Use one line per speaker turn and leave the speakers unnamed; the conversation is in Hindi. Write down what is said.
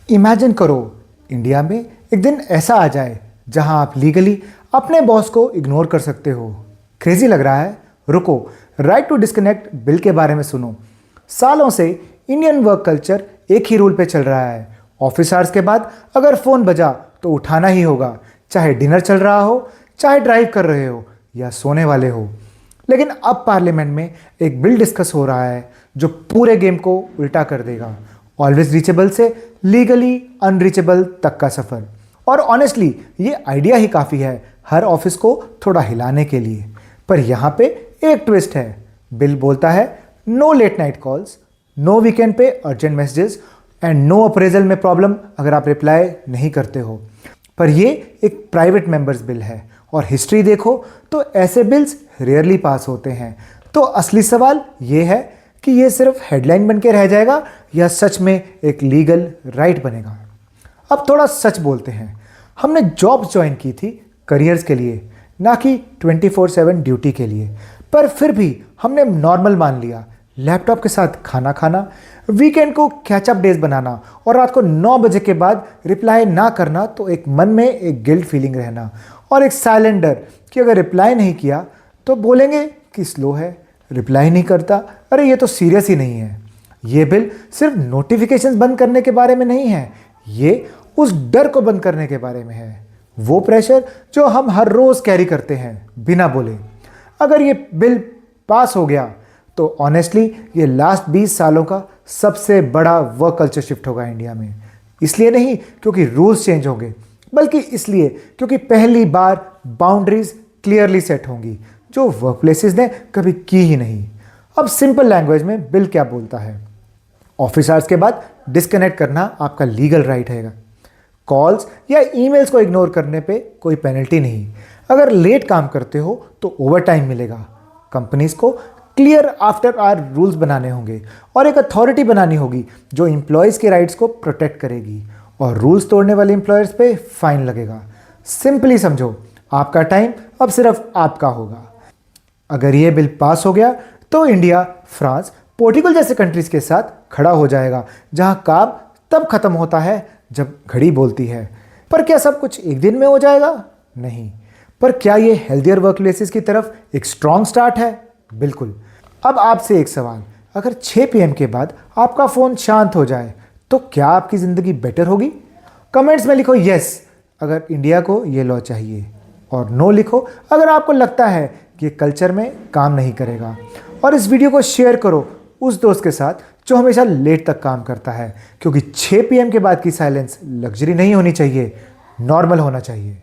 इमेजिन करो इंडिया में एक दिन ऐसा आ जाए जहां आप लीगली अपने बॉस को इग्नोर कर सकते हो। क्रेजी लग रहा है? रुको, राइट टू डिस्कनेक्ट बिल के बारे में सुनो। सालों से इंडियन वर्क कल्चर एक ही रूल पे चल रहा है। ऑफिस आवर्स के बाद अगर फोन बजा तो उठाना ही होगा, चाहे डिनर चल रहा हो, चाहे ड्राइव कर रहे हो या सोने वाले हो। लेकिन अब पार्लियामेंट में एक बिल डिस्कस हो रहा है जो पूरे गेम को उल्टा कर देगा। ऑलवेज रीचेबल से लीगली अनरीचेबल तक का सफर। और ऑनेस्टली ये आइडिया ही काफ़ी है हर ऑफिस को थोड़ा हिलाने के लिए। पर यहाँ पे एक ट्विस्ट है। बिल बोलता है no late night calls, no weekend पे urgent messages and no appraisal में प्रॉब्लम अगर आप रिप्लाई नहीं करते हो। पर ये एक प्राइवेट मेंबर्स बिल है और हिस्ट्री देखो तो ऐसे बिल्स रेयरली पास होते हैं। तो असली सवाल ये है कि ये सिर्फ हेडलाइन बन के रह जाएगा या सच में एक लीगल राइट बनेगा। अब थोड़ा सच बोलते हैं, हमने जॉब ज्वाइन की थी करियर्स के लिए, ना कि 24/7 ड्यूटी के लिए। पर फिर भी हमने नॉर्मल मान लिया लैपटॉप के साथ खाना खाना, वीकेंड को कैचअप डेज बनाना और रात को 9 बजे के बाद रिप्लाई ना करना। तो एक मन में एक गिल्ट फीलिंग रहना और एक साइलेंट डर कि अगर रिप्लाई नहीं किया तो बोलेंगे कि स्लो है, रिप्लाई नहीं करता, अरे ये तो सीरियस ही नहीं है। ये बिल सिर्फ नोटिफिकेशंस बंद करने के बारे में नहीं है, ये उस डर को बंद करने के बारे में है। वो प्रेशर जो हम हर रोज कैरी करते हैं बिना बोले। अगर ये बिल पास हो गया तो ऑनेस्टली ये लास्ट 20 सालों का सबसे बड़ा वर्क कल्चर शिफ्ट होगा इंडिया में। इसलिए नहीं क्योंकि रूल्स चेंज होंगे, बल्कि इसलिए क्योंकि पहली बार बाउंड्रीज क्लियरली सेट होंगी जो वर्क प्लेसेस ने कभी की ही नहीं। अब सिंपल लैंग्वेज में बिल क्या बोलता है? ऑफिस आवर्स के बाद डिस्कनेक्ट करना आपका लीगल राइट है। कॉल्स या ईमेल्स को इग्नोर करने पे कोई पेनल्टी नहीं। अगर लेट काम करते हो तो ओवर टाइम मिलेगा। कंपनीज को क्लियर आफ्टर आवर रूल्स बनाने होंगे और एक अथॉरिटी बनानी होगी जो एम्प्लॉयज़ के राइट्स को प्रोटेक्ट करेगी और रूल्स तोड़ने वाले एम्प्लॉयर्स पे फाइन लगेगा। सिंपली समझो, आपका टाइम अब सिर्फ आपका होगा। अगर ये बिल पास हो गया तो इंडिया, फ्रांस, पोर्टुगल जैसे कंट्रीज के साथ खड़ा हो जाएगा जहां काम तब खत्म होता है जब घड़ी बोलती है। पर क्या सब कुछ एक दिन में हो जाएगा? नहीं। पर क्या ये हेल्थियर वर्कप्लेसेस की तरफ एक स्ट्रॉन्ग स्टार्ट है? बिल्कुल। अब आपसे एक सवाल, अगर 6 PM के बाद आपका फ़ोन शांत हो जाए तो क्या आपकी ज़िंदगी बेटर होगी? कमेंट्स में लिखो यस अगर इंडिया को ये लॉ चाहिए, और नो लिखो अगर आपको लगता है कि कल्चर में काम नहीं करेगा। और इस वीडियो को शेयर करो उस दोस्त के साथ जो हमेशा लेट तक काम करता है, क्योंकि 6 PM के बाद की साइलेंस लग्जरी नहीं होनी चाहिए, नॉर्मल होना चाहिए।